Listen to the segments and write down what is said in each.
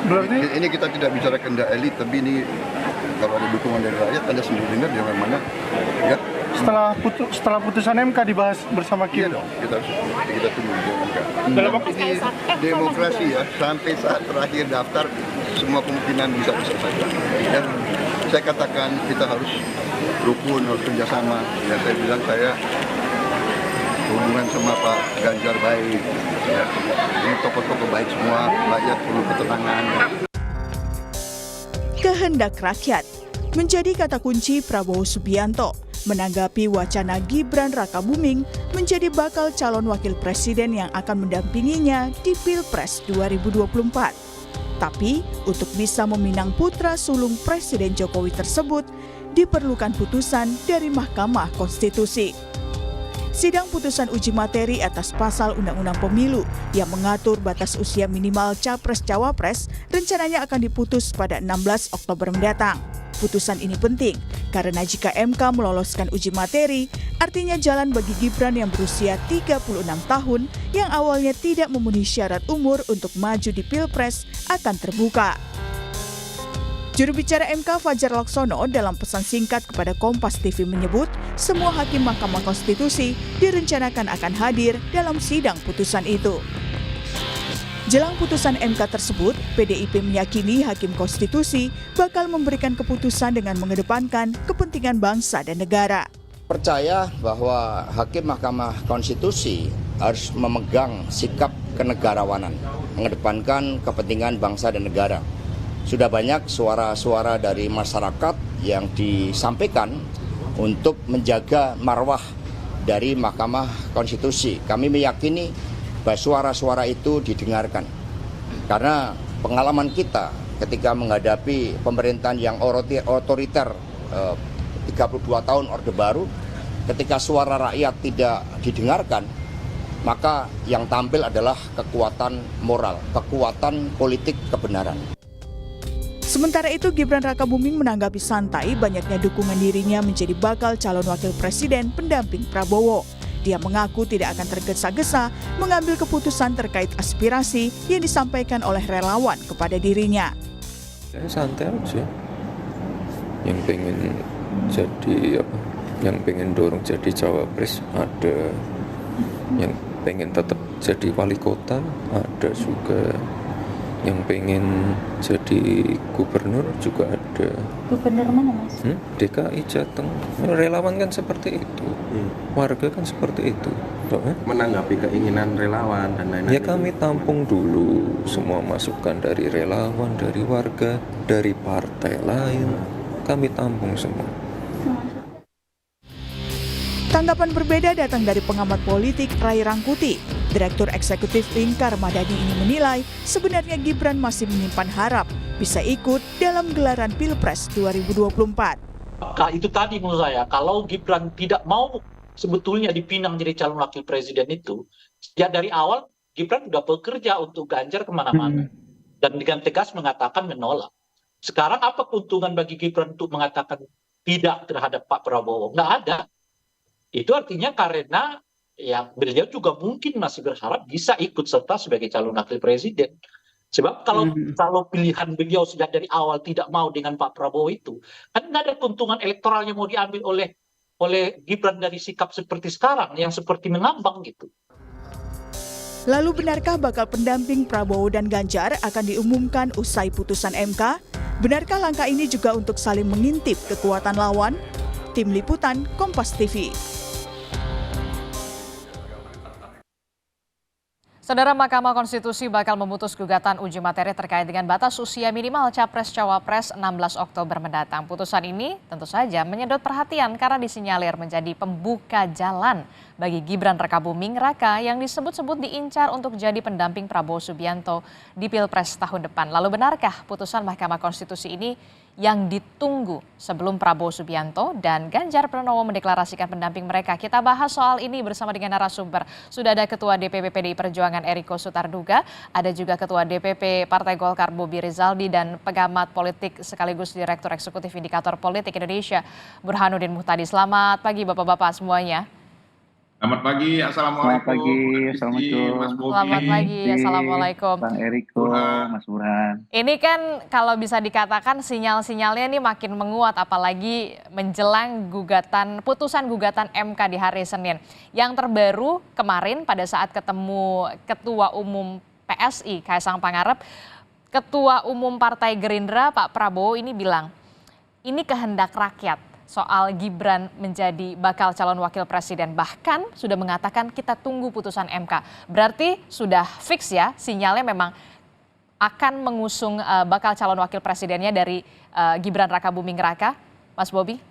Berarti Ini kita tidak bicara kehendak elit, tapi ini kalau ada dukungan dari rakyat, Anda sendiri dengar di mana, ya? setelah putusan MK dibahas bersama Iya kita. dong, kita tunggu di MK. Dalam waktu Ini demokrasi ya, sampai saat terakhir daftar, semua kemungkinan bisa diselesaikan. Ya, saya katakan kita harus rukun, harus kerjasama. Ya, saya bilang saya hubungan sama Pak Ganjar baik. Ya, ini tokoh-tokoh baik semua, rakyat perlu ketenangan. Kehendak rakyat menjadi kata kunci Prabowo Subianto menanggapi wacana Gibran Rakabuming menjadi bakal calon wakil presiden yang akan mendampinginya di Pilpres 2024. Tapi untuk bisa meminang putra sulung Presiden Jokowi tersebut diperlukan putusan dari Mahkamah Konstitusi. Sidang putusan uji materi atas pasal Undang-Undang Pemilu yang mengatur batas usia minimal Capres-Cawapres rencananya akan diputus pada 16 Oktober mendatang. Putusan ini penting karena jika MK meloloskan uji materi, artinya jalan bagi Gibran yang berusia 36 tahun yang awalnya tidak memenuhi syarat umur untuk maju di Pilpres akan terbuka. Juru bicara MK Fajar Laksono dalam pesan singkat kepada Kompas TV menyebut semua hakim Mahkamah Konstitusi direncanakan akan hadir dalam sidang putusan itu. Jelang putusan MK tersebut, PDIP meyakini Hakim Konstitusi bakal memberikan keputusan dengan mengedepankan kepentingan bangsa dan negara. Percaya bahwa Hakim Mahkamah Konstitusi harus memegang sikap kenegarawanan, mengedepankan kepentingan bangsa dan negara. Sudah banyak suara-suara dari masyarakat yang disampaikan untuk menjaga marwah dari Mahkamah Konstitusi. Kami meyakini bahwa suara-suara itu didengarkan. Karena pengalaman kita ketika menghadapi pemerintahan yang otoriter 32 tahun Orde Baru, ketika suara rakyat tidak didengarkan, maka yang tampil adalah kekuatan moral, kekuatan politik kebenaran. Sementara itu, Gibran Rakabuming menanggapi santai banyaknya dukungan dirinya menjadi bakal calon wakil presiden pendamping Prabowo. Dia mengaku tidak akan tergesa-gesa mengambil keputusan terkait aspirasi yang disampaikan oleh relawan kepada dirinya. Saya santai aja. Yang pengen jadi yang pengen dorong jadi cawapres ada, yang pengen tetap jadi wali kota ada juga, yang pengen jadi gubernur juga ada. Gubernur mana, Mas? DKI Jateng. Relawan kan seperti itu. Warga kan seperti itu. Menanggapi keinginan relawan dan lain-lain. Ya kami tampung dulu semua masukan dari relawan, dari warga, dari partai lain. Kami tampung semua. Tanggapan berbeda datang dari pengamat politik Ray Rangkuti. Direktur Eksekutif Lingkar Madani ini menilai sebenarnya Gibran masih menyimpan harap bisa ikut dalam gelaran Pilpres 2024. Itu tadi menurut saya, kalau Gibran tidak mau sebetulnya dipinang jadi calon wakil presiden itu, ya dari awal Gibran sudah bekerja untuk Ganjar kemana-mana. Dan dengan tegas mengatakan menolak. Sekarang apa keuntungan bagi Gibran untuk mengatakan tidak terhadap Pak Prabowo? Nggak ada. Itu artinya karena ya beliau juga mungkin masih berharap bisa ikut serta sebagai calon wakil presiden. Sebab kalau pilihan beliau sudah dari awal tidak mau dengan Pak Prabowo itu, kan nggak ada keuntungan elektoralnya mau diambil oleh Gibran dari sikap seperti sekarang yang seperti mengambang gitu. Lalu benarkah bakal pendamping Prabowo dan Ganjar akan diumumkan usai putusan MK? Benarkah langkah ini juga untuk saling mengintip kekuatan lawan? Tim Liputan Kompas TV. Saudara, Mahkamah Konstitusi bakal memutus gugatan uji materi terkait dengan batas usia minimal Capres-Cawapres 16 Oktober mendatang. Putusan ini tentu saja menyedot perhatian karena disinyalir menjadi pembuka jalan bagi Gibran Rakabuming Raka yang disebut-sebut diincar untuk jadi pendamping Prabowo Subianto di Pilpres tahun depan. Lalu benarkah putusan Mahkamah Konstitusi ini yang ditunggu sebelum Prabowo Subianto dan Ganjar Pranowo mendeklarasikan pendamping mereka? Kita bahas soal ini bersama dengan narasumber. Sudah ada Ketua DPP PDI Perjuangan Eriko Sutarduga, ada juga Ketua DPP Partai Golkar Bobi Rizaldi dan pengamat politik sekaligus Direktur Eksekutif Indikator Politik Indonesia Burhanuddin Muhtadi. Selamat pagi Bapak-Bapak semuanya. Selamat pagi, Selamat pagi, Assalamualaikum, Mbak Disti, Mas Assalamualaikum. Selamat Bobi, pagi, Assalamualaikum. Bang Eriko, Burhan. Mas Burhan. Ini kan kalau bisa dikatakan sinyal-sinyalnya ini makin menguat apalagi menjelang putusan gugatan MK di hari Senin. Yang terbaru kemarin pada saat ketemu Ketua Umum PSI Kaisang Pangarep, Ketua Umum Partai Gerindra Pak Prabowo ini bilang, ini kehendak rakyat soal Gibran menjadi bakal calon wakil presiden. Bahkan sudah mengatakan kita tunggu putusan MK. Berarti sudah fix ya sinyalnya memang akan mengusung bakal calon wakil presidennya dari Gibran Rakabuming Raka, Mas Bobi?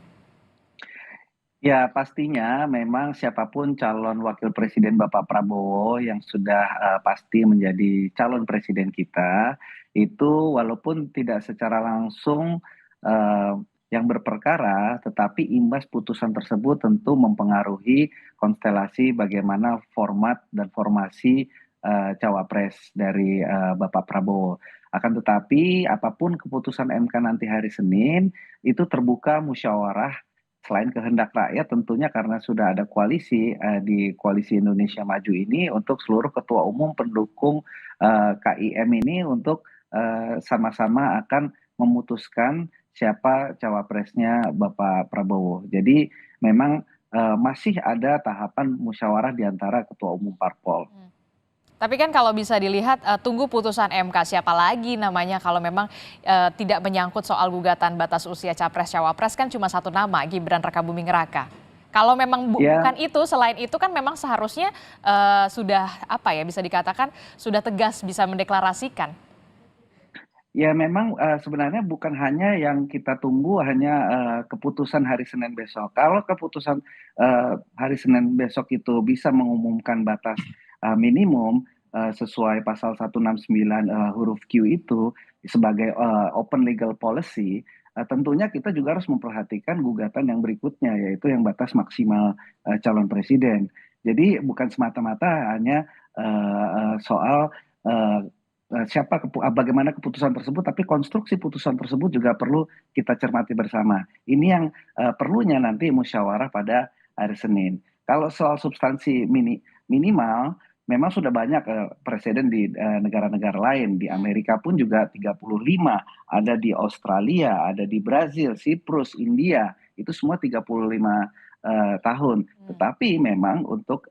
Ya pastinya memang siapapun calon wakil presiden Bapak Prabowo yang sudah pasti menjadi calon presiden kita, itu walaupun tidak secara langsung yang berperkara, tetapi imbas putusan tersebut tentu mempengaruhi konstelasi bagaimana format dan formasi cawapres dari Bapak Prabowo. Akan tetapi apapun keputusan MK nanti hari Senin, itu terbuka musyawarah selain kehendak rakyat tentunya karena sudah ada koalisi di Koalisi Indonesia Maju ini untuk seluruh ketua umum pendukung KIM ini untuk sama-sama akan memutuskan siapa cawapresnya Bapak Prabowo. Jadi memang masih ada tahapan musyawarah di antara ketua umum parpol. Tapi kan kalau bisa dilihat tunggu putusan MK siapa lagi namanya kalau memang tidak menyangkut soal gugatan batas usia capres cawapres kan cuma satu nama, Gibran Rakabuming Raka. Kalau memang bukan itu, selain itu kan memang seharusnya sudah bisa dikatakan sudah tegas bisa mendeklarasikan. Ya memang sebenarnya bukan hanya yang kita tunggu hanya keputusan hari Senin besok. Kalau keputusan hari Senin besok itu bisa mengumumkan batas minimum sesuai pasal 169 huruf Q itu sebagai open legal policy, tentunya kita juga harus memperhatikan gugatan yang berikutnya yaitu yang batas maksimal calon presiden. Jadi bukan semata-mata hanya soal bagaimana keputusan tersebut, tapi konstruksi putusan tersebut juga perlu kita cermati bersama. Ini yang perlunya nanti musyawarah pada hari Senin. Kalau soal substansi minimal, memang sudah banyak presiden di negara-negara lain. Di Amerika pun juga 35, ada di Australia, ada di Brazil, Siprus, India, itu semua 35 tahun. Tetapi memang untuk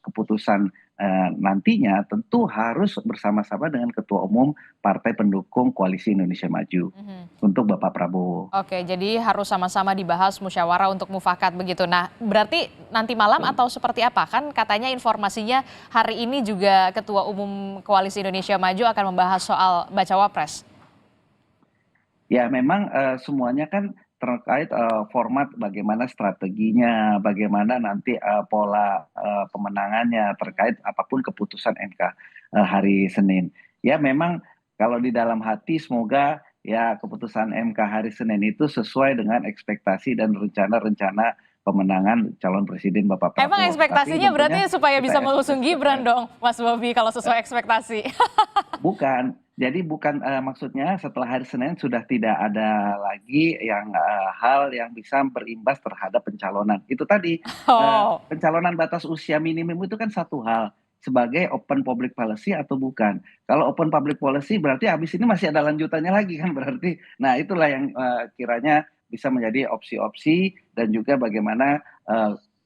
keputusan nantinya tentu harus bersama-sama dengan Ketua Umum Partai Pendukung Koalisi Indonesia Maju untuk Bapak Prabowo. Oke, jadi harus sama-sama dibahas musyawarah untuk mufakat begitu. Nah, berarti nanti malam atau seperti apa? Kan katanya informasinya hari ini juga Ketua Umum Koalisi Indonesia Maju akan membahas soal bacawa pres. Ya, memang semuanya kan terkait format bagaimana strateginya, bagaimana nanti pola pemenangannya terkait apapun keputusan MK hari Senin. Ya memang kalau di dalam hati semoga ya keputusan MK hari Senin itu sesuai dengan ekspektasi dan rencana-rencana pemenangan calon presiden Bapak Prabowo. Emang ekspektasinya berarti supaya bisa mengusung Gibran dong, Mas Bobi, kalau sesuai ekspektasi. Bukan. Jadi bukan maksudnya setelah hari Senin sudah tidak ada lagi yang hal yang bisa berimbas terhadap pencalonan. Itu tadi pencalonan batas usia minimum itu kan satu hal sebagai open public policy atau bukan. Kalau open public policy berarti habis ini masih ada lanjutannya lagi kan berarti. Nah itulah yang kiranya bisa menjadi opsi-opsi dan juga bagaimana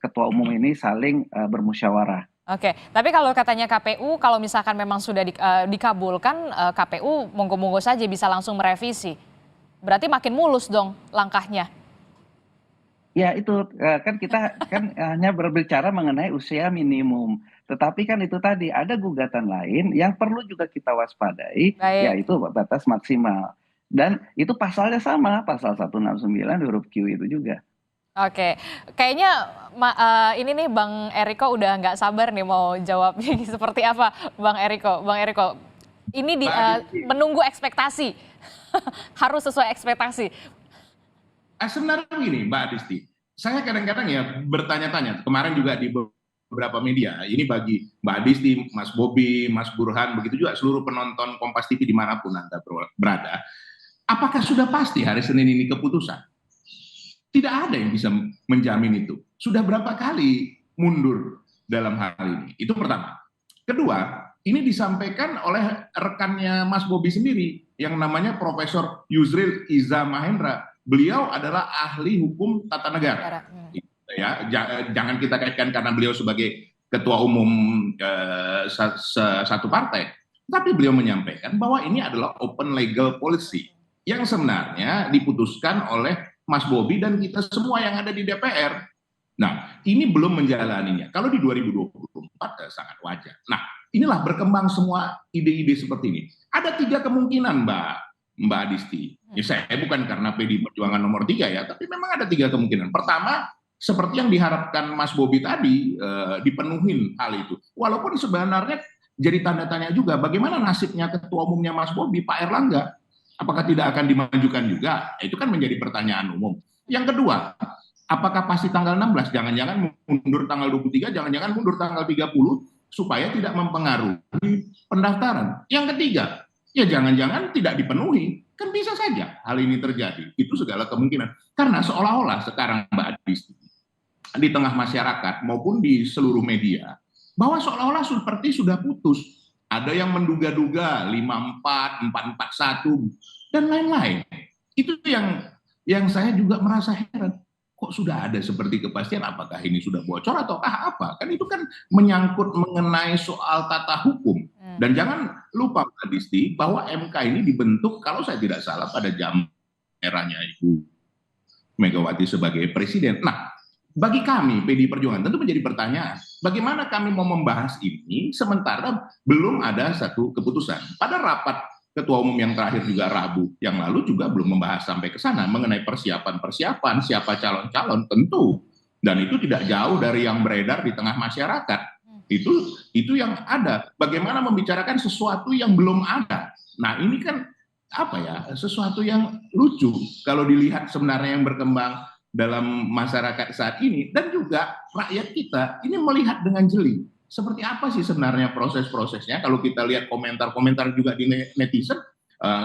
ketua umum ini saling bermusyawarah. Oke, tapi kalau katanya KPU, kalau misalkan memang sudah dikabulkan, KPU monggo-monggo saja bisa langsung merevisi. Berarti makin mulus dong langkahnya. Ya itu kan kita kan hanya berbicara mengenai usia minimum. Tetapi kan itu tadi ada gugatan lain yang perlu juga kita waspadai, yaitu batas maksimal. Dan itu pasalnya sama, pasal 169 huruf Q itu juga. Oke, kayaknya ini nih Bang Eriko udah nggak sabar nih mau jawabnya seperti apa, Bang Eriko. Bang Eriko, ini menunggu ekspektasi, harus sesuai ekspektasi. Sebenarnya begini Mbak Disti, saya kadang-kadang ya bertanya-tanya, kemarin juga di beberapa media, ini bagi Mbak Disti, Mas Bobi, Mas Burhan, begitu juga seluruh penonton Kompas TV dimanapun Anda berada, apakah sudah pasti hari Senin ini keputusan? Tidak ada yang bisa menjamin itu. Sudah berapa kali mundur dalam hal ini. Itu pertama. Kedua, ini disampaikan oleh rekannya Mas Bobi sendiri yang namanya Profesor Yusril Iza Mahendra. Beliau adalah ahli hukum tata negara. Ya, jangan kita kaitkan karena beliau sebagai ketua umum satu partai, tapi beliau menyampaikan bahwa ini adalah open legal policy yang sebenarnya diputuskan oleh Mas Bobi dan kita semua yang ada di DPR. Nah, ini belum menjalaninya. Kalau di 2024 sangat wajar. Nah, inilah berkembang semua ide-ide seperti ini. Ada 3 kemungkinan, Mbak Adisti. Ya, saya bukan karena PDI Perjuangan nomor 3 ya, tapi memang ada 3 kemungkinan. Pertama, seperti yang diharapkan Mas Bobi tadi, dipenuhin hal itu. Walaupun sebenarnya jadi tanda tanya juga, bagaimana nasibnya ketua umumnya Mas Bobi, Pak Erlangga? Apakah tidak akan dimajukan juga? Itu kan menjadi pertanyaan umum. Yang kedua, apakah pasti tanggal 16? Jangan-jangan mundur tanggal 23, jangan-jangan mundur tanggal 30, supaya tidak mempengaruhi pendaftaran. Yang ketiga, ya jangan-jangan tidak dipenuhi. Kan bisa saja hal ini terjadi. Itu segala kemungkinan. Karena seolah-olah sekarang Mbak Adisti, di tengah masyarakat maupun di seluruh media, bahwa seolah-olah seperti sudah putus. Ada yang menduga-duga 54, 441, dan lain-lain. Itu yang saya juga merasa heran. Kok sudah ada seperti kepastian, apakah ini sudah bocor ataukah apa? Kan itu kan menyangkut mengenai soal tata hukum. Dan jangan lupa Mbak Disti, bahwa MK ini dibentuk, kalau saya tidak salah, pada zaman eranya Ibu Megawati sebagai presiden. Nah, bagi kami PDI Perjuangan tentu menjadi pertanyaan, bagaimana kami mau membahas ini sementara belum ada satu keputusan. Pada rapat ketua umum yang terakhir juga Rabu yang lalu juga belum membahas sampai ke sana mengenai persiapan siapa calon-calon tentu, dan itu tidak jauh dari yang beredar di tengah masyarakat. Itu yang ada. Bagaimana membicarakan sesuatu yang belum ada. Nah, ini kan sesuatu yang lucu kalau dilihat sebenarnya yang berkembang dalam masyarakat saat ini, dan juga rakyat kita ini melihat dengan jeli seperti apa sih sebenarnya proses-prosesnya. Kalau kita lihat komentar-komentar juga di netizen,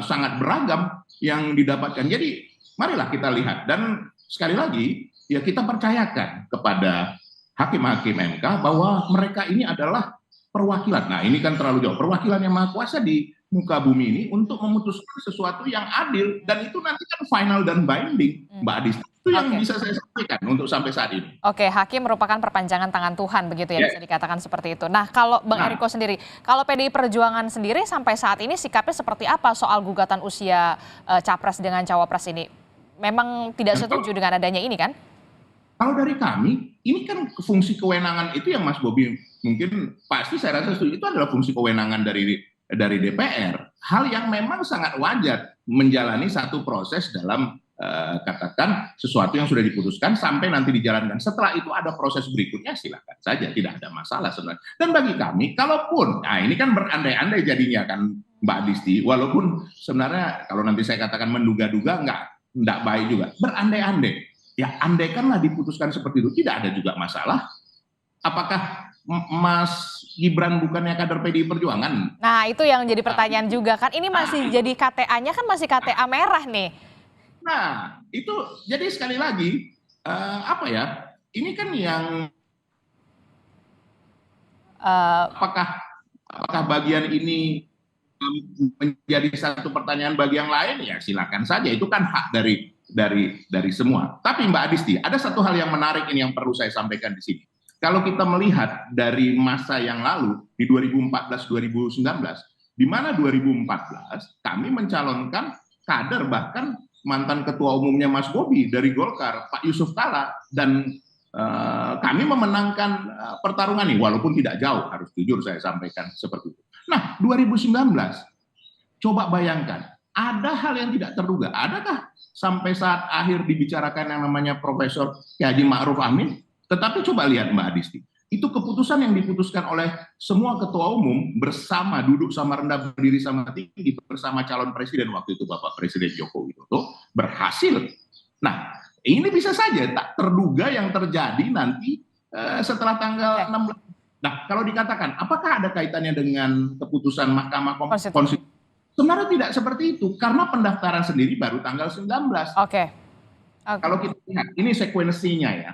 sangat beragam yang didapatkan. Jadi marilah kita lihat, dan sekali lagi ya kita percayakan kepada hakim-hakim MK bahwa mereka ini adalah perwakilan. Nah, ini kan terlalu jauh, perwakilan yang maha kuasa di muka bumi ini untuk memutuskan sesuatu yang adil, dan itu nanti kan final dan binding, Mbak Adis. Itu yang bisa saya sampaikan untuk sampai saat ini. Oke, hakim merupakan perpanjangan tangan Tuhan, begitu ya, bisa dikatakan seperti itu. Nah, kalau Bang Eriko sendiri, kalau PDI Perjuangan sendiri sampai saat ini sikapnya seperti apa soal gugatan usia capres dengan cawapres ini? Memang tidak setuju dengan adanya ini kan? Kalau dari kami, ini kan fungsi kewenangan itu yang Mas Bobi mungkin pasti saya rasa setuju, itu adalah fungsi kewenangan dari DPR. Hal yang memang sangat wajar menjalani satu proses dalam katakan sesuatu yang sudah diputuskan sampai nanti dijalankan. Setelah itu ada proses berikutnya, silakan saja, tidak ada masalah sebenarnya. Dan bagi kami, kalaupun, nah ini kan berandai-andai jadinya kan Mbak Disti, walaupun sebenarnya kalau nanti saya katakan menduga-duga nggak baik juga. Berandai-andai, ya andaikanlah diputuskan seperti itu, tidak ada juga masalah. Apakah Mas Gibran bukannya kader PDI Perjuangan? Nah, itu yang jadi pertanyaan juga kan. Ini masih jadi KTA-nya kan masih KTA merah nih. Nah, itu jadi sekali lagi ini kan yang apakah bagian ini menjadi satu pertanyaan bagi yang lain, ya silakan saja, itu kan hak dari semua. Tapi Mbak Adisti, ada satu hal yang menarik ini yang perlu saya sampaikan di sini. Kalau kita melihat dari masa yang lalu di 2014-2019, di mana 2014 kami mencalonkan kader, bahkan mantan ketua umumnya Mas Bobi dari Golkar, Pak Yusuf Kalla, dan kami memenangkan pertarungan ini, walaupun tidak jauh, harus jujur saya sampaikan seperti itu. Nah, 2019, coba bayangkan, ada hal yang tidak terduga. Adakah sampai saat akhir dibicarakan yang namanya Profesor Ki Haji Ma'ruf Amin? Tetapi coba lihat Mbak Adisti, itu keputusan yang diputuskan oleh semua ketua umum bersama, duduk sama rendah, berdiri sama tinggi bersama calon presiden waktu itu Bapak Presiden Joko Widodo, berhasil. Nah, ini bisa saja tak terduga yang terjadi nanti setelah tanggal 16. Nah, kalau dikatakan apakah ada kaitannya dengan keputusan Mahkamah Konstitusi? Sebenarnya tidak seperti itu, karena pendaftaran sendiri baru tanggal 19. Oke. Kalau kita lihat, ini sekuensinya ya.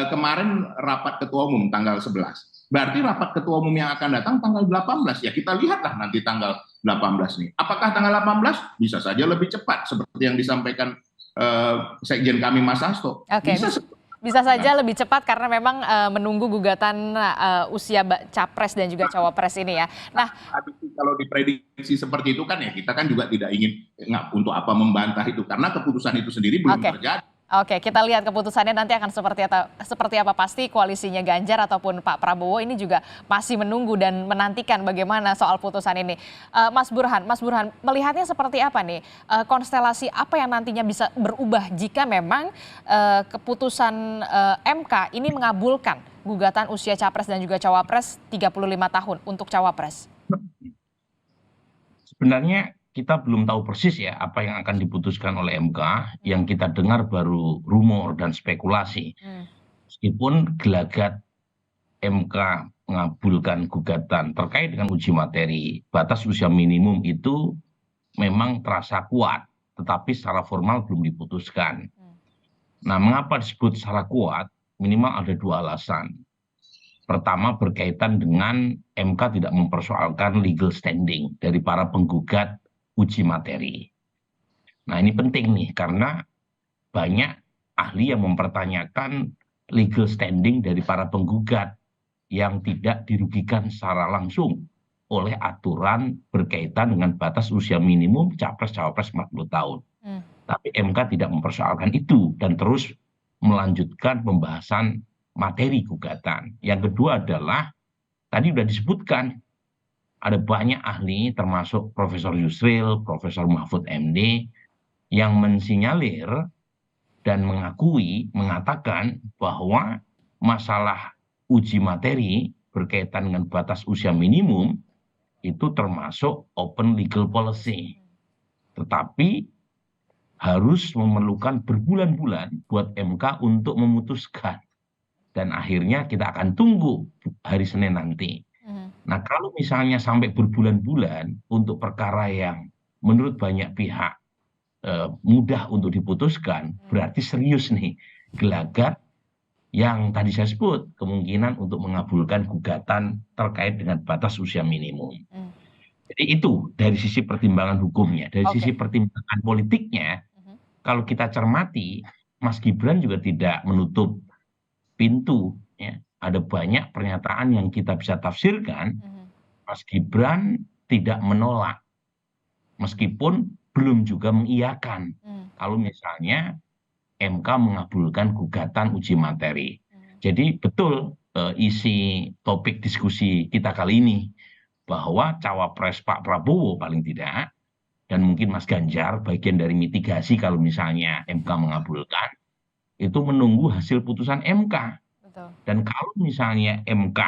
kemarin rapat ketua umum tanggal 11. Berarti rapat ketua umum yang akan datang tanggal 18. Ya kita lihatlah nanti tanggal 18 nih. Apakah tanggal 18? Bisa saja lebih cepat seperti yang disampaikan Sekjen kami Mas Hasto. Oke, bisa saja lebih cepat karena memang menunggu gugatan usia capres dan juga cawapres ini ya. Nah, kalau diprediksi seperti itu kan ya kita kan juga tidak ingin untuk apa membantah itu karena keputusan itu sendiri belum terjadi. Oke, kita lihat keputusannya nanti akan seperti apa. Pasti koalisinya Ganjar ataupun Pak Prabowo ini juga masih menunggu dan menantikan bagaimana soal putusan ini. Mas Burhan melihatnya seperti apa nih? Konstelasi apa yang nantinya bisa berubah jika memang keputusan MK ini mengabulkan gugatan usia capres dan juga cawapres 35 tahun untuk cawapres? Sebenarnya kita belum tahu persis ya apa yang akan diputuskan oleh MK. Yang kita dengar baru rumor dan spekulasi. Meskipun gelagat MK mengabulkan gugatan terkait dengan uji materi batas usia minimum itu memang terasa kuat, tetapi secara formal belum diputuskan. Nah, mengapa disebut secara kuat? Minimal ada dua alasan. Pertama, berkaitan dengan MK tidak mempersoalkan legal standing dari para penggugat uji materi. Nah, ini penting nih karena banyak ahli yang mempertanyakan legal standing dari para penggugat yang tidak dirugikan secara langsung oleh aturan berkaitan dengan batas usia minimum capres-cawapres 40 tahun. Tapi MK tidak mempersoalkan itu dan terus melanjutkan pembahasan materi gugatan. Yang kedua adalah tadi sudah disebutkan ada banyak ahli termasuk Profesor Yusril, Profesor Mahfud MD yang mensinyalir dan mengatakan bahwa masalah uji materi berkaitan dengan batas usia minimum itu termasuk open legal policy. Tetapi harus memerlukan berbulan-bulan buat MK untuk memutuskan. Dan akhirnya kita akan tunggu hari Senin nanti. Nah, kalau misalnya sampai berbulan-bulan untuk perkara yang menurut banyak pihak mudah untuk diputuskan, berarti serius nih gelagat yang tadi saya sebut, kemungkinan untuk mengabulkan gugatan terkait dengan batas usia minimum. Jadi itu dari sisi pertimbangan hukumnya, dari sisi pertimbangan politiknya, kalau kita cermati, Mas Gibran juga tidak menutup pintu, ya. Ada banyak pernyataan yang kita bisa tafsirkan, Mas Gibran tidak menolak, meskipun belum juga mengiyakan. Kalau misalnya MK mengabulkan gugatan uji materi. Jadi betul isi topik diskusi kita kali ini, bahwa cawapres Pak Prabowo paling tidak, dan mungkin Mas Ganjar, bagian dari mitigasi kalau misalnya MK mengabulkan, itu menunggu hasil putusan MK. Dan kalau misalnya MK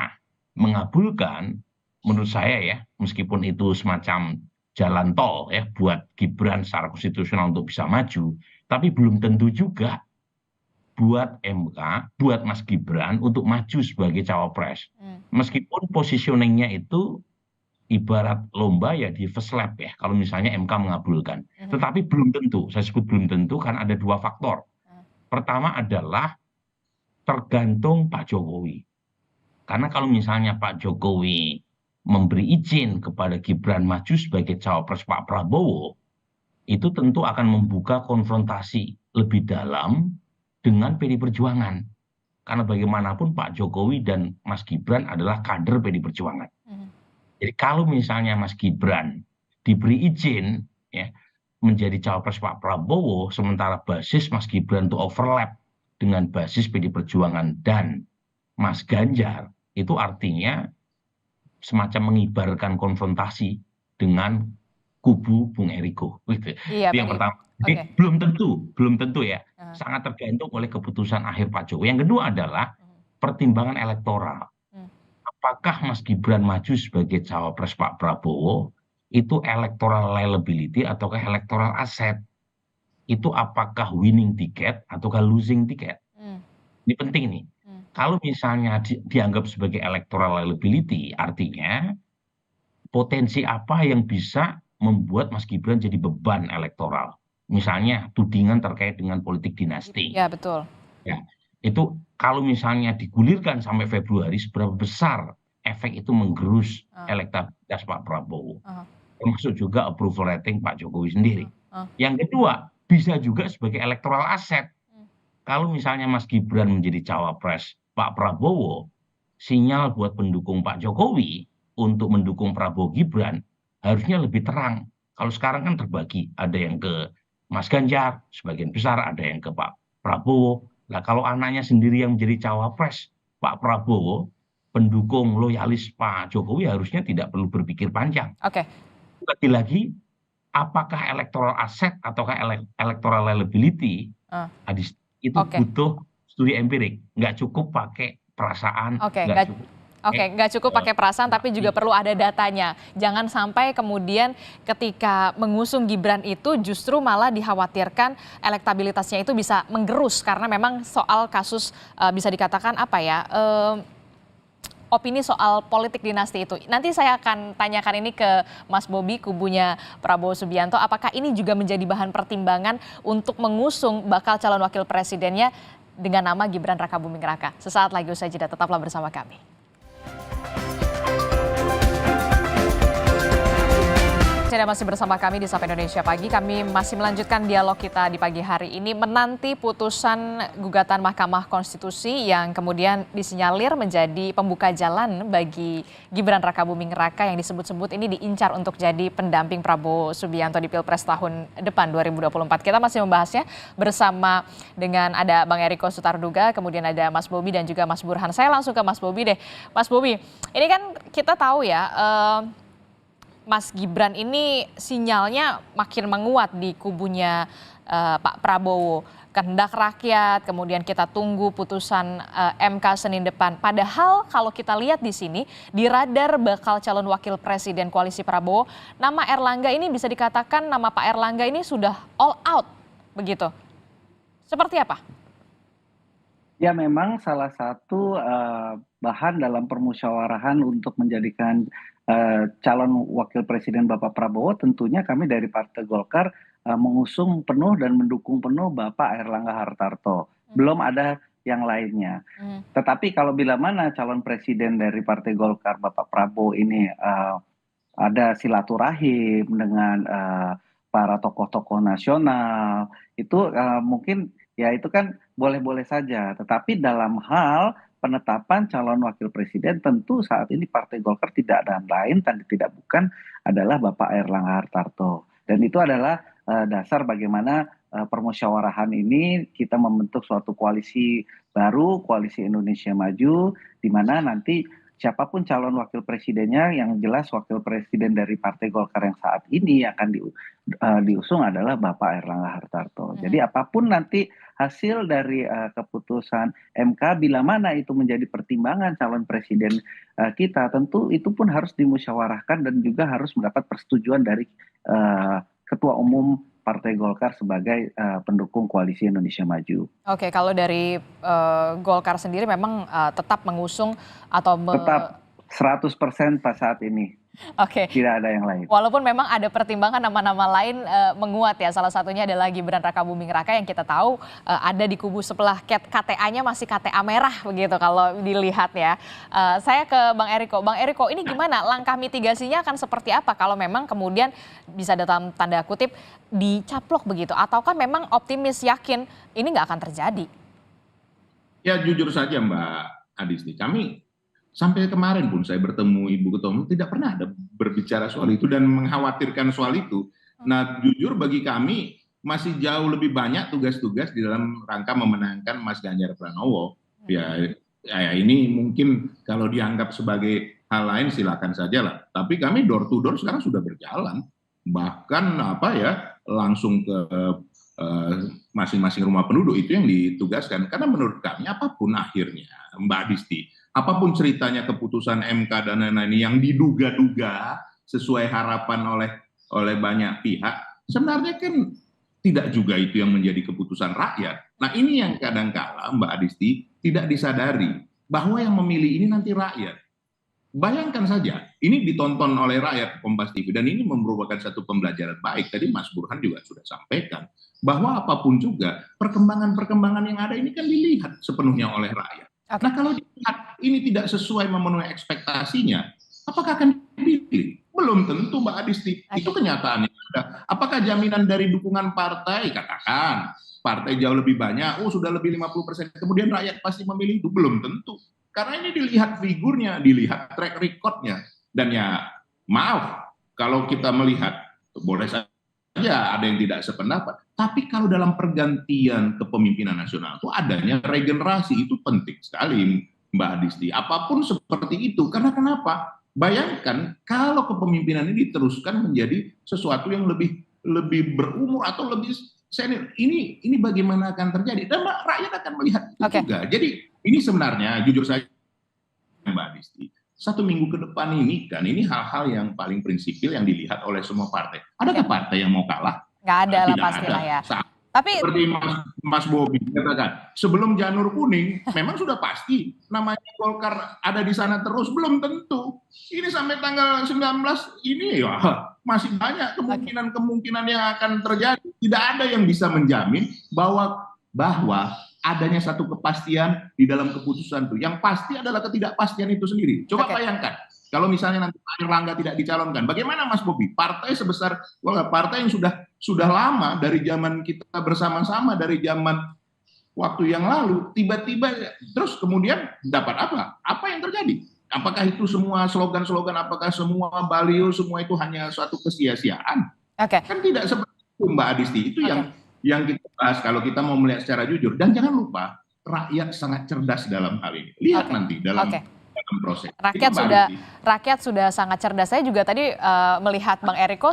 mengabulkan, menurut saya ya, meskipun itu semacam jalan tol ya buat Gibran secara konstitusional untuk bisa maju, tapi belum tentu juga buat MK, buat Mas Gibran untuk maju sebagai cawapres. Meskipun positioningnya itu ibarat lomba ya di first lap ya, kalau misalnya MK mengabulkan. Tetapi belum tentu, saya sebut belum tentu karena ada dua faktor. Pertama adalah tergantung Pak Jokowi. Karena kalau misalnya Pak Jokowi memberi izin kepada Gibran maju sebagai cawapres Pak Prabowo, itu tentu akan membuka konfrontasi lebih dalam dengan PDI Perjuangan. Karena bagaimanapun Pak Jokowi dan Mas Gibran adalah kader PDI Perjuangan. Jadi kalau misalnya Mas Gibran diberi izin ya menjadi cawapres Pak Prabowo, sementara basis Mas Gibran itu overlap dengan basis PDI Perjuangan dan Mas Ganjar, itu artinya semacam mengibarkan konfrontasi dengan kubu Bung Eriko. Gitu. Iya, itu yang pertama. Jadi belum tentu ya. Sangat tergantung oleh keputusan akhir Pak Jokowi. Yang kedua adalah pertimbangan elektoral. Apakah Mas Gibran maju sebagai cawapres Pak Prabowo itu electoral liability ataukah electoral asset? Itu apakah winning ticket ataukah losing ticket? Ini penting nih. Kalau misalnya dianggap sebagai electoral liability, artinya potensi apa yang bisa membuat Mas Gibran jadi beban elektoral? Misalnya tudingan terkait dengan politik dinasti. Ya, betul. Ya, itu kalau misalnya digulirkan sampai Februari, seberapa besar efek itu menggerus elektabilitas Pak Prabowo, termasuk juga approval rating Pak Jokowi sendiri. Yang kedua, bisa juga sebagai electoral asset. Kalau misalnya Mas Gibran menjadi cawapres Pak Prabowo, sinyal buat pendukung Pak Jokowi untuk mendukung Prabowo Gibran harusnya lebih terang. Kalau sekarang kan terbagi, ada yang ke Mas Ganjar, sebagian besar ada yang ke Pak Prabowo. Nah, kalau anaknya sendiri yang menjadi cawapres Pak Prabowo, pendukung loyalis Pak Jokowi harusnya tidak perlu berpikir panjang. Oke. Lagi-lagi, apakah electoral asset ataukah electoral liability, itu butuh studi empirik. Nggak cukup pakai perasaan. Nggak cukup pakai perasaan, tapi juga perlu ada datanya. Jangan sampai kemudian ketika mengusung Gibran itu justru malah dikhawatirkan elektabilitasnya itu bisa menggerus, karena memang soal kasus bisa dikatakan opini soal politik dinasti itu. Nanti saya akan tanyakan ini ke Mas Bobi, kubunya Prabowo Subianto, apakah ini juga menjadi bahan pertimbangan untuk mengusung bakal calon wakil presidennya dengan nama Gibran Rakabuming Raka. Sesaat lagi usai jeda, tetaplah bersama kami. Anda masih bersama kami di Sapa Indonesia Pagi. Kami masih melanjutkan dialog kita di pagi hari ini menanti putusan gugatan Mahkamah Konstitusi yang kemudian disinyalir menjadi pembuka jalan bagi Gibran Rakabuming Raka yang disebut-sebut ini diincar untuk jadi pendamping Prabowo Subianto di Pilpres tahun depan 2024. Kita masih membahasnya bersama dengan ada Bang Eriko Sutarduga, kemudian ada Mas Bobi dan juga Mas Burhan. Saya langsung ke Mas Bobi deh. Mas Bobi, ini kan kita tahu ya, Mas Gibran ini sinyalnya makin menguat di kubunya Pak Prabowo. Kehendak rakyat, kemudian kita tunggu putusan MK Senin depan. Padahal kalau kita lihat di sini, di radar bakal calon wakil presiden koalisi Prabowo, nama Erlangga ini bisa dikatakan nama Pak Erlangga ini sudah all out, begitu. Seperti apa? Ya, memang salah satu bahan dalam permusyawarahan untuk menjadikan calon wakil presiden Bapak Prabowo, tentunya kami dari Partai Golkar mengusung penuh dan mendukung penuh Bapak Erlangga Hartarto. Belum ada yang lainnya. Tetapi kalau bila mana calon presiden dari Partai Golkar Bapak Prabowo ini ada silaturahim dengan para tokoh-tokoh nasional, itu mungkin ya itu kan boleh-boleh saja. Tetapi dalam hal penetapan calon wakil presiden, tentu saat ini Partai Golkar tidak ada lain dan tidak bukan adalah Bapak Erlangga Hartarto. Dan itu adalah dasar bagaimana permusyawarahan ini kita membentuk suatu koalisi baru, koalisi Indonesia Maju, di mana nanti siapapun calon wakil presidennya, yang jelas wakil presiden dari Partai Golkar yang saat ini akan diusung adalah Bapak Erlangga Hartarto. Jadi apapun nanti hasil dari keputusan MK, bila mana itu menjadi pertimbangan calon presiden kita, tentu itu pun harus dimusyawarahkan dan juga harus mendapat persetujuan dari Ketua Umum Partai Golkar sebagai pendukung koalisi Indonesia Maju. Oke, kalau dari Golkar sendiri memang tetap mengusung atau tetap 100% pas saat ini. Oke. Tidak ada yang lain. Walaupun memang ada pertimbangan nama-nama lain menguat ya. Salah satunya adalah Gibran Rakabuming Raka yang kita tahu ada di kubu sebelah, KTA-nya masih KTA merah begitu kalau dilihat ya. Saya ke Bang Eriko. Bang Eriko, ini gimana langkah mitigasinya akan seperti apa kalau memang kemudian bisa dalam tanda kutip dicaplok begitu, ataukah memang optimis yakin ini nggak akan terjadi? Ya jujur saja Mbak Adisti, kami sampai kemarin pun saya bertemu Ibu Ketua Umum tidak pernah ada berbicara soal itu dan mengkhawatirkan soal itu. Nah jujur bagi kami masih jauh lebih banyak tugas-tugas di dalam rangka memenangkan Mas Ganjar Pranowo. Ya ini mungkin kalau dianggap sebagai hal lain silakan saja lah. Tapi kami door to door sekarang sudah berjalan. Bahkan langsung ke masing-masing rumah penduduk itu yang ditugaskan. Karena menurut kami apapun akhirnya Mbak Adisti, apapun ceritanya keputusan MK dan lain-lain yang diduga-duga sesuai harapan oleh banyak pihak, sebenarnya kan tidak juga itu yang menjadi keputusan rakyat. Nah ini yang kadang-kala Mbak Adisti tidak disadari, bahwa yang memilih ini nanti rakyat. Bayangkan saja, ini ditonton oleh rakyat Kompas TV dan ini merupakan satu pembelajaran baik. Tadi Mas Burhan juga sudah sampaikan bahwa apapun juga perkembangan-perkembangan yang ada ini kan dilihat sepenuhnya oleh rakyat. Oke. Nah kalau dilihat ini tidak sesuai memenuhi ekspektasinya, apakah akan dipilih? Belum tentu Mbak Adisti, itu kenyataannya ada. Apakah jaminan dari dukungan partai, katakan partai jauh lebih banyak, sudah lebih 50%, kemudian rakyat pasti memilih itu? Belum tentu. Karena ini dilihat figurnya, dilihat track recordnya. Dan ya maaf, kalau kita melihat, boleh saja ada yang tidak sependapat. Tapi kalau dalam pergantian kepemimpinan nasional itu adanya regenerasi, itu penting sekali Mbak Adisti. Apapun seperti itu, karena kenapa? Bayangkan kalau kepemimpinan ini diteruskan menjadi sesuatu yang lebih berumur atau lebih senior. Ini bagaimana akan terjadi? Dan rakyat akan melihat itu juga. Jadi ini sebenarnya jujur saja Mbak Adisti, 1 minggu ke depan ini kan ini hal-hal yang paling prinsipil yang dilihat oleh semua partai. Adakah partai yang mau kalah? Nggak ada lah Tidak pastilah ada. ya. Tapi Seperti Mas Bobi katakan, sebelum janur kuning memang sudah pasti namanya Golkar ada di sana terus, belum tentu. Ini sampai tanggal 19 ini ya masih banyak kemungkinan-kemungkinan yang akan terjadi. Tidak ada yang bisa menjamin bahwa adanya satu kepastian di dalam keputusan itu. Yang pasti adalah ketidakpastian itu sendiri. Coba bayangkan, kalau misalnya nanti Pak Erlangga tidak dicalonkan, bagaimana Mas Bobi? Partai sebesar partai yang sudah lama dari zaman kita bersama-sama, dari zaman waktu yang lalu, tiba-tiba terus kemudian dapat apa? Apa yang terjadi? Apakah itu semua slogan-slogan, apakah semua baliho, semua itu hanya suatu kesia-siaan? Kan tidak seperti itu Mbak Adisti. Itu yang kita bahas kalau kita mau melihat secara jujur. Dan jangan lupa, rakyat sangat cerdas dalam hal ini. Lihat nanti dalam proses. Rakyat sudah sangat cerdas. Saya juga tadi melihat Bang Eriko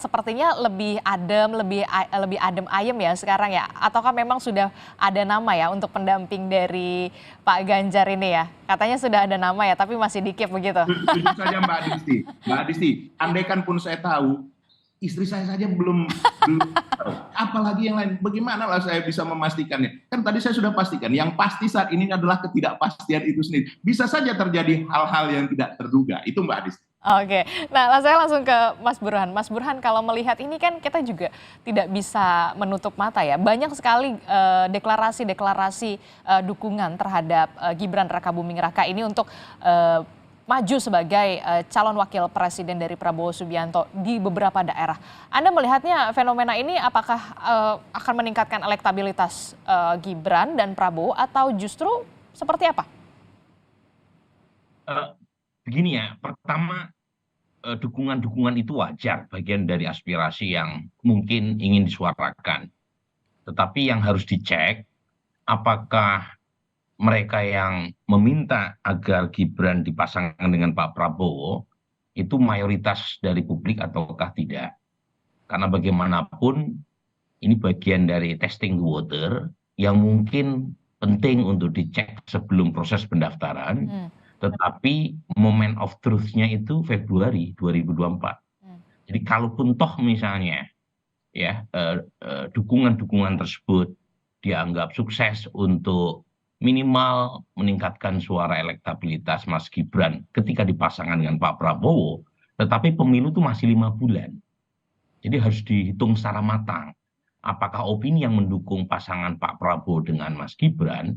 sepertinya lebih adem ayem ya sekarang ya. Ataukah memang sudah ada nama ya untuk pendamping dari Pak Ganjar ini ya? Katanya sudah ada nama ya, tapi masih dikip begitu. Jujur saja Mbak Adisti, andaikan pun saya tahu, istri saya saja belum tahu. Apalagi yang lain. Bagaimana lah saya bisa memastikannya? Kan tadi saya sudah pastikan. Yang pasti saat ini adalah ketidakpastian itu sendiri. Bisa saja terjadi hal-hal yang tidak terduga. Itu Mbak Adisti. Oke, nah saya langsung ke Mas Burhan. Mas Burhan, kalau melihat ini kan kita juga tidak bisa menutup mata ya. Banyak sekali deklarasi-deklarasi dukungan terhadap Gibran Rakabuming Raka ini untuk maju sebagai calon wakil presiden dari Prabowo Subianto di beberapa daerah. Anda melihatnya fenomena ini apakah akan meningkatkan elektabilitas Gibran dan Prabowo atau justru seperti apa? Begini ya, pertama dukungan-dukungan itu wajar, bagian dari aspirasi yang mungkin ingin disuarakan. Tetapi yang harus dicek, apakah mereka yang meminta agar Gibran dipasangkan dengan Pak Prabowo itu mayoritas dari publik ataukah tidak. Karena bagaimanapun ini bagian dari testing the water yang mungkin penting untuk dicek sebelum proses pendaftaran. Tetapi moment of truth-nya itu Februari 2024. Jadi kalaupun toh misalnya ya dukungan-dukungan tersebut dianggap sukses untuk minimal meningkatkan suara elektabilitas Mas Gibran ketika dipasangkan dengan Pak Prabowo, tetapi pemilu itu masih 5 bulan. Jadi harus dihitung secara matang. Apakah opini yang mendukung pasangan Pak Prabowo dengan Mas Gibran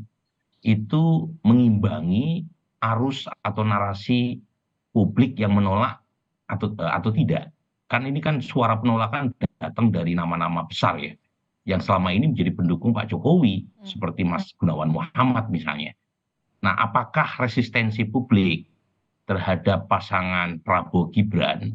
itu mengimbangi arus atau narasi publik yang menolak atau tidak. Kan ini kan suara penolakan datang dari nama-nama besar ya, yang selama ini menjadi pendukung Pak Jokowi, seperti Mas Gunawan Muhammad misalnya. Nah, apakah resistensi publik terhadap pasangan Prabowo Gibran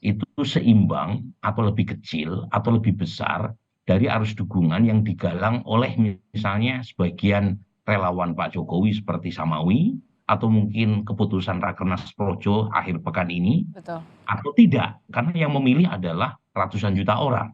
itu seimbang atau lebih kecil atau lebih besar dari arus dukungan yang digalang oleh misalnya sebagian relawan Pak Jokowi seperti Samawi, atau mungkin keputusan Rakernas Projo akhir pekan ini, atau tidak, karena yang memilih adalah ratusan juta orang.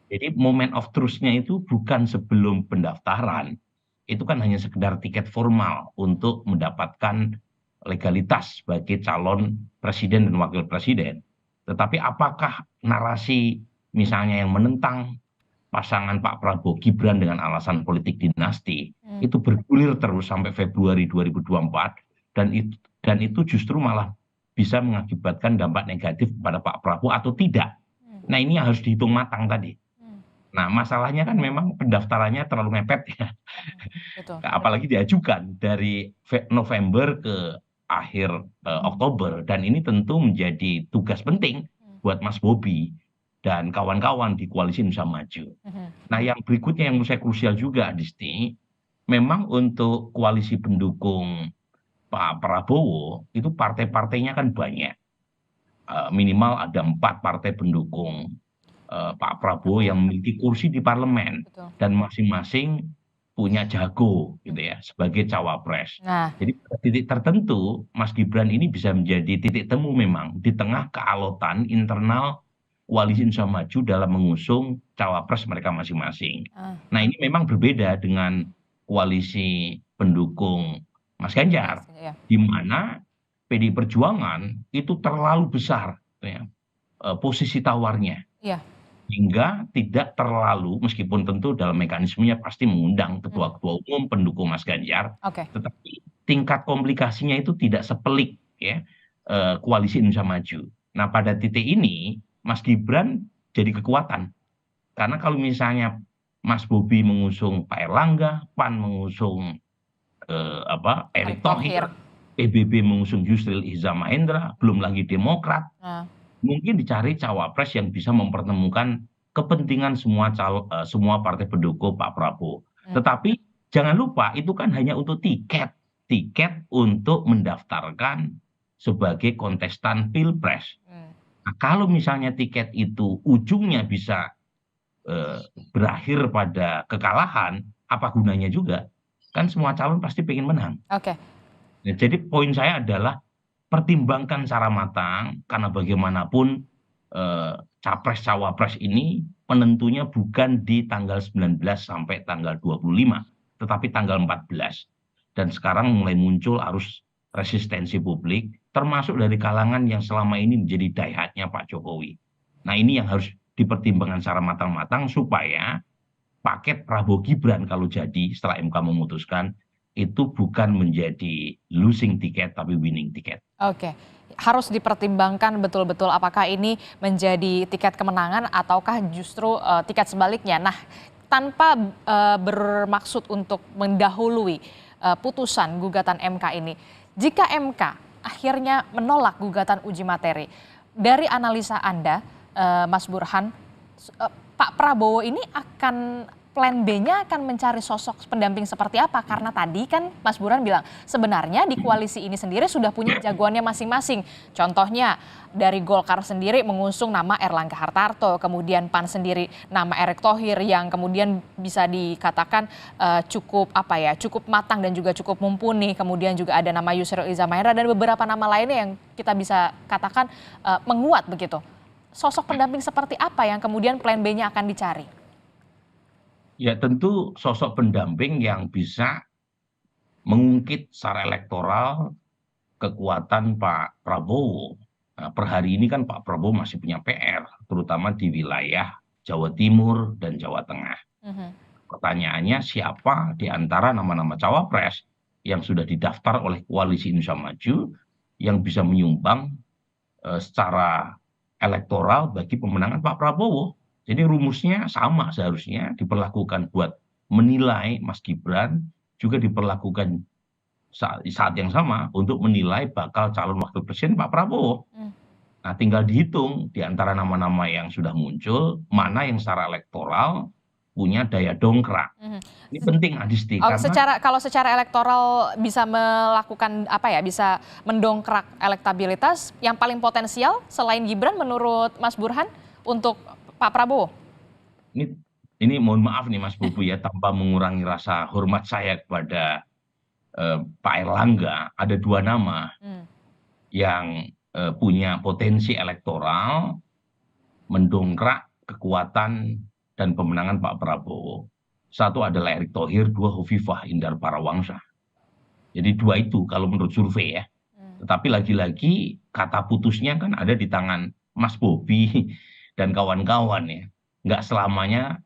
Jadi moment of truth-nya itu bukan sebelum pendaftaran, itu kan hanya sekedar tiket formal untuk mendapatkan legalitas sebagai calon presiden dan wakil presiden. Tetapi apakah narasi misalnya yang menentang pasangan Pak Prabowo Gibran dengan alasan politik dinasti itu bergulir terus sampai Februari 2024 dan itu justru malah bisa mengakibatkan dampak negatif kepada Pak Prabowo atau tidak. Nah ini yang harus dihitung matang tadi. Nah masalahnya kan memang pendaftarannya terlalu mepet ya. Betul. Apalagi diajukan dari November ke akhir Oktober, dan ini tentu menjadi tugas penting buat Mas Bobi dan kawan-kawan di Koalisi Indonesia Maju. Nah yang berikutnya yang menurut saya krusial juga, Disti, memang untuk koalisi pendukung Pak Prabowo itu partai-partainya kan banyak. Minimal ada 4 partai pendukung Pak Prabowo yang memiliki kursi di parlemen. Betul. Dan masing-masing punya jago gitu ya sebagai cawapres. Nah, Jadi pada titik tertentu Mas Gibran ini bisa menjadi titik temu memang di tengah kealotan internal Koalisi Indonesia Maju dalam mengusung cawapres mereka masing-masing. Nah ini memang berbeda dengan koalisi pendukung Mas Ganjar, ya. di mana PDI Perjuangan itu terlalu besar ya, posisi tawarnya. Iya. Hingga tidak terlalu, meskipun tentu dalam mekanismenya pasti mengundang ketua-ketua umum pendukung Mas Ganjar, Oke. tetapi tingkat komplikasinya itu tidak sepelik ya Koalisi Indonesia Maju. Nah pada titik ini Mas Gibran jadi kekuatan, karena kalau misalnya Mas Bobi mengusung Pak Erlangga, PAN mengusung Erick Thohir, PBB mengusung Yusril Iza Mahendra, belum lagi Demokrat, mungkin dicari cawapres yang bisa mempertemukan kepentingan semua partai pendukung Pak Prabowo. Tetapi jangan lupa itu kan hanya untuk tiket untuk mendaftarkan sebagai kontestan pilpres. Nah, kalau misalnya tiket itu ujungnya bisa berakhir pada kekalahan, apa gunanya juga? Kan semua calon pasti pengen menang. Oke. Nah, jadi poin saya adalah pertimbangkan secara matang, karena bagaimanapun capres-cawapres ini penentunya bukan di tanggal 19 sampai tanggal 25, tetapi tanggal 14. Dan sekarang mulai muncul arus resistensi publik, termasuk dari kalangan yang selama ini menjadi diehatnya Pak Jokowi. Nah ini yang harus dipertimbangkan secara matang-matang supaya paket Prabowo Gibran kalau jadi setelah MK memutuskan, itu bukan menjadi losing ticket tapi winning ticket. Oke, harus dipertimbangkan betul-betul apakah ini menjadi tiket kemenangan ataukah justru tiket sebaliknya. Nah, tanpa bermaksud untuk mendahului putusan gugatan MK ini, jika MK akhirnya menolak gugatan uji materi, dari analisa Anda, Mas Burhan, Pak Prabowo ini akan plan B-nya akan mencari sosok pendamping seperti apa? Karena tadi kan Mas Burhan bilang sebenarnya di koalisi ini sendiri sudah punya jagoannya masing-masing. Contohnya dari Golkar sendiri mengusung nama Erlangga Hartarto, kemudian PAN sendiri nama Erick Thohir yang kemudian bisa dikatakan cukup matang dan juga cukup mumpuni. Kemudian juga ada nama Yusril Iza Mahendra dan beberapa nama lainnya yang kita bisa katakan menguat begitu. Sosok pendamping seperti apa yang kemudian plan B-nya akan dicari? Ya tentu sosok pendamping yang bisa mengungkit secara elektoral kekuatan Pak Prabowo. Nah, per hari ini kan Pak Prabowo masih punya PR, terutama di wilayah Jawa Timur dan Jawa Tengah. Pertanyaannya siapa di antara nama-nama cawapres yang sudah didaftar oleh Koalisi Indonesia Maju yang bisa menyumbang secara elektoral bagi pemenangan Pak Prabowo. Jadi rumusnya sama seharusnya diperlakukan buat menilai Mas Gibran, juga diperlakukan saat yang sama untuk menilai bakal calon wakil presiden Pak Prabowo. Nah tinggal dihitung di antara nama-nama yang sudah muncul, mana yang secara elektoral punya daya dongkrak. Ini penting Adisti. Kalau secara elektoral bisa melakukan bisa mendongkrak elektabilitas, yang paling potensial selain Gibran menurut Mas Burhan untuk Pak Prabowo? Ini mohon maaf nih Mas Bubu ya, tanpa mengurangi rasa hormat saya kepada Pak Erlangga, ada 2 nama yang punya potensi elektoral mendongkrak kekuatan dan pemenangan Pak Prabowo. Satu adalah Erick Thohir, 2 Hovifah Indar Parawansa. Jadi 2 itu kalau menurut survei ya. Tetapi lagi-lagi kata putusnya kan ada di tangan Mas Bobi dan kawan-kawan ya. Nggak selamanya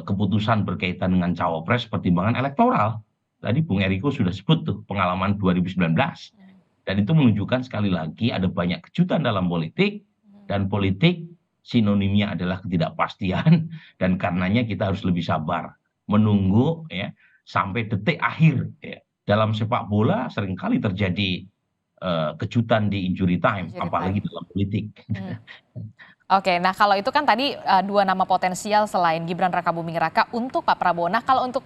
keputusan berkaitan dengan cawapres pertimbangan elektoral. Tadi Bung Eriko sudah sebut tuh pengalaman 2019. Dan itu menunjukkan sekali lagi ada banyak kejutan dalam politik, dan politik sinonimnya adalah ketidakpastian, dan karenanya kita harus lebih sabar menunggu ya sampai detik akhir ya. Dalam sepak bola seringkali terjadi kejutan di injury time, apalagi dalam politik. Oke, nah kalau itu kan tadi dua nama potensial selain Gibran Rakabuming Raka untuk Pak Prabowo. Nah kalau untuk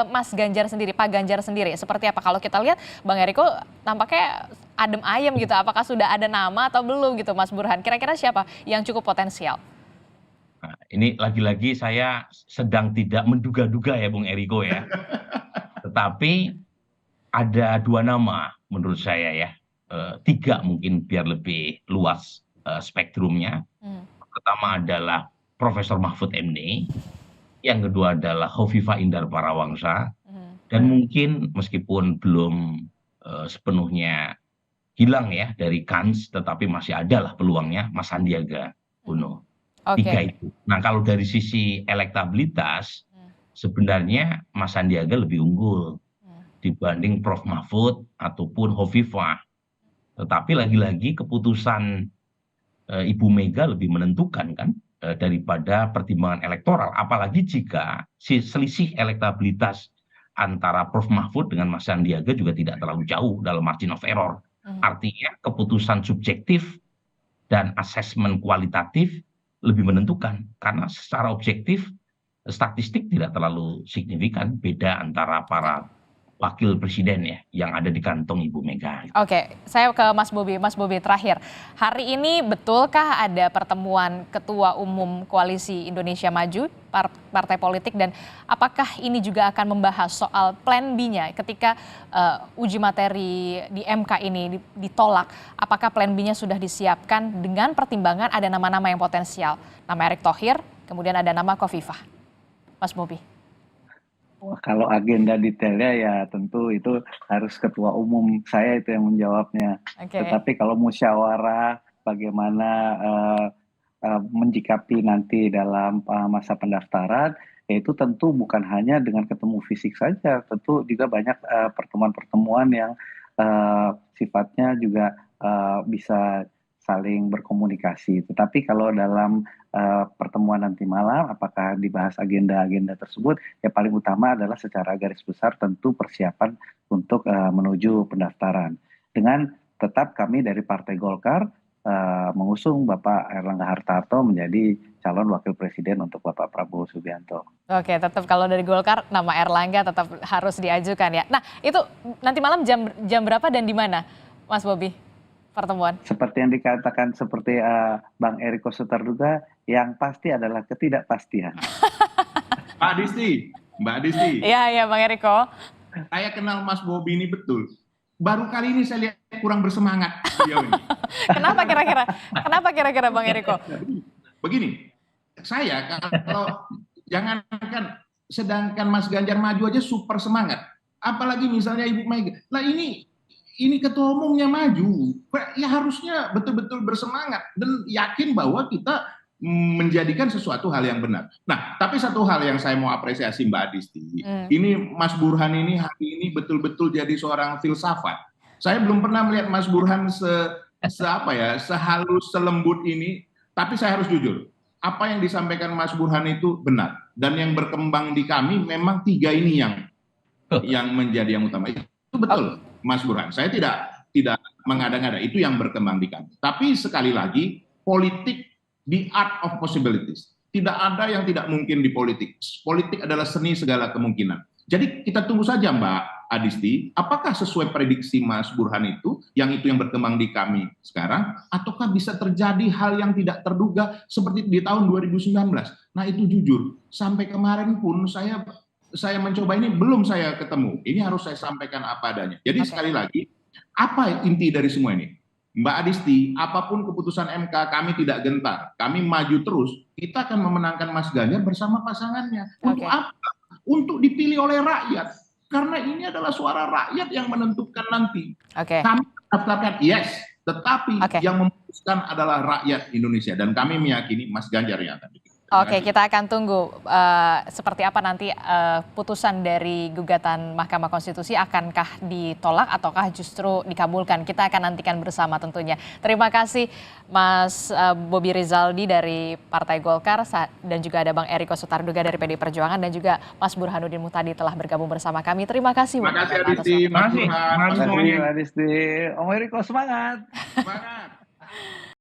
Mas Ganjar sendiri, Pak Ganjar sendiri, seperti apa? Kalau kita lihat Bang Eriko tampaknya adem ayem gitu. Apakah sudah ada nama atau belum gitu, Mas Burhan? Kira-kira siapa yang cukup potensial? Nah, ini lagi-lagi saya sedang tidak menduga-duga ya, Bung Eriko ya. Tetapi ada dua nama menurut saya ya. Tiga mungkin biar lebih luas spektrumnya. Pertama adalah Profesor Mahfud MD, yang kedua adalah Hovifah Indar Parawangsa, dan mungkin meskipun belum sepenuhnya hilang ya dari kans, tetapi masih ada lah peluangnya, Mas Sandiaga Uno. Tiga itu. Nah kalau dari sisi elektabilitas, sebenarnya Mas Sandiaga lebih unggul dibanding Prof Mahfud ataupun Hovifah. Tetapi lagi-lagi keputusan Ibu Mega lebih menentukan kan daripada pertimbangan elektoral. Apalagi jika selisih elektabilitas antara Prof Mahfud dengan Mas Sandiaga juga tidak terlalu jauh dalam margin of error. Artinya keputusan subjektif dan asesmen kualitatif lebih menentukan. Karena secara objektif statistik tidak terlalu signifikan beda antara para wakil presiden ya yang ada di kantong Ibu Mega. Oke, saya ke Mas Bobi. Mas Bobi terakhir, hari ini betulkah ada pertemuan Ketua Umum Koalisi Indonesia Maju, partai politik, dan apakah ini juga akan membahas soal plan B-nya ketika uji materi di MK ini ditolak? Apakah plan B-nya sudah disiapkan dengan pertimbangan ada nama-nama yang potensial? Nama Erick Thohir, kemudian ada nama Khofifah. Mas Bobi. Kalau agenda detailnya ya tentu itu harus ketua umum saya itu yang menjawabnya. Tetapi kalau musyawarah bagaimana menjikapi nanti dalam masa pendaftaran, itu tentu bukan hanya dengan ketemu fisik saja, tentu juga banyak pertemuan-pertemuan yang sifatnya juga bisa saling berkomunikasi. Tetapi kalau dalam pertemuan nanti malam, apakah dibahas agenda-agenda tersebut, ya paling utama adalah secara garis besar tentu persiapan untuk menuju pendaftaran. Dengan tetap kami dari Partai Golkar mengusung Bapak Erlangga Hartarto menjadi calon wakil presiden untuk Bapak Prabowo Subianto. Oke, tetap kalau dari Golkar nama Erlangga tetap harus diajukan ya. Nah itu nanti malam jam berapa dan di mana, Mas Bobi? Pertemuan. Seperti yang dikatakan seperti Bang Eriko Sutarduga, yang pasti adalah ketidakpastian. Mbak Disti. Iya, Bang Eriko. Saya kenal Mas Bobi ini betul. Baru kali ini saya lihat kurang bersemangat beliau ini. Kenapa kira-kira Bang Eriko? Begini, saya kalau jangankan sedangkan Mas Ganjar maju aja super semangat. Apalagi misalnya Ibu Mega. Lah ini ketua umumnya maju, ya harusnya betul-betul bersemangat dan yakin bahwa kita menjadikan sesuatu hal yang benar. Nah, tapi satu hal yang saya mau apresiasi Mbak Adisti, ini Mas Burhan ini hari ini betul-betul jadi seorang filsafat. Saya belum pernah melihat Mas Burhan sehalus, selembut ini, tapi saya harus jujur, apa yang disampaikan Mas Burhan itu benar. Dan yang berkembang di kami memang tiga ini yang menjadi yang utama. Itu betul. Mas Burhan, saya tidak mengada-ngada, itu yang berkembang di kami. Tapi sekali lagi, politik the art of possibilities. Tidak ada yang tidak mungkin di politik. Politik adalah seni segala kemungkinan. Jadi kita tunggu saja Mbak Adisti, apakah sesuai prediksi Mas Burhan itu yang berkembang di kami sekarang, ataukah bisa terjadi hal yang tidak terduga seperti di tahun 2019. Nah itu jujur, sampai kemarin pun saya mencoba ini belum saya ketemu. Ini harus saya sampaikan apa adanya. Jadi sekali lagi, apa inti dari semua ini? Mbak Adisti, apapun keputusan MK, kami tidak gentar. Kami maju terus. Kita akan memenangkan Mas Ganjar bersama pasangannya. Untuk apa? Untuk dipilih oleh rakyat. Karena ini adalah suara rakyat yang menentukan nanti. Kami mendaftarkan yes, tetapi yang memutuskan adalah rakyat Indonesia. Dan kami meyakini Mas Ganjar yang akan dipilih. Oke, kita akan tunggu seperti apa nanti putusan dari gugatan Mahkamah Konstitusi, akankah ditolak ataukah justru dikabulkan. Kita akan nantikan bersama tentunya. Terima kasih Mas Bobi Rizaldi dari Partai Golkar dan juga ada Bang Eriko Sutarduga dari PDI Perjuangan dan juga Mas Burhanuddin Muhtadi telah bergabung bersama kami. Terima kasih. Terima kasih Adisti, Mas Burhan. Terima kasih Adisti. Om Eriko semangat. Semangat.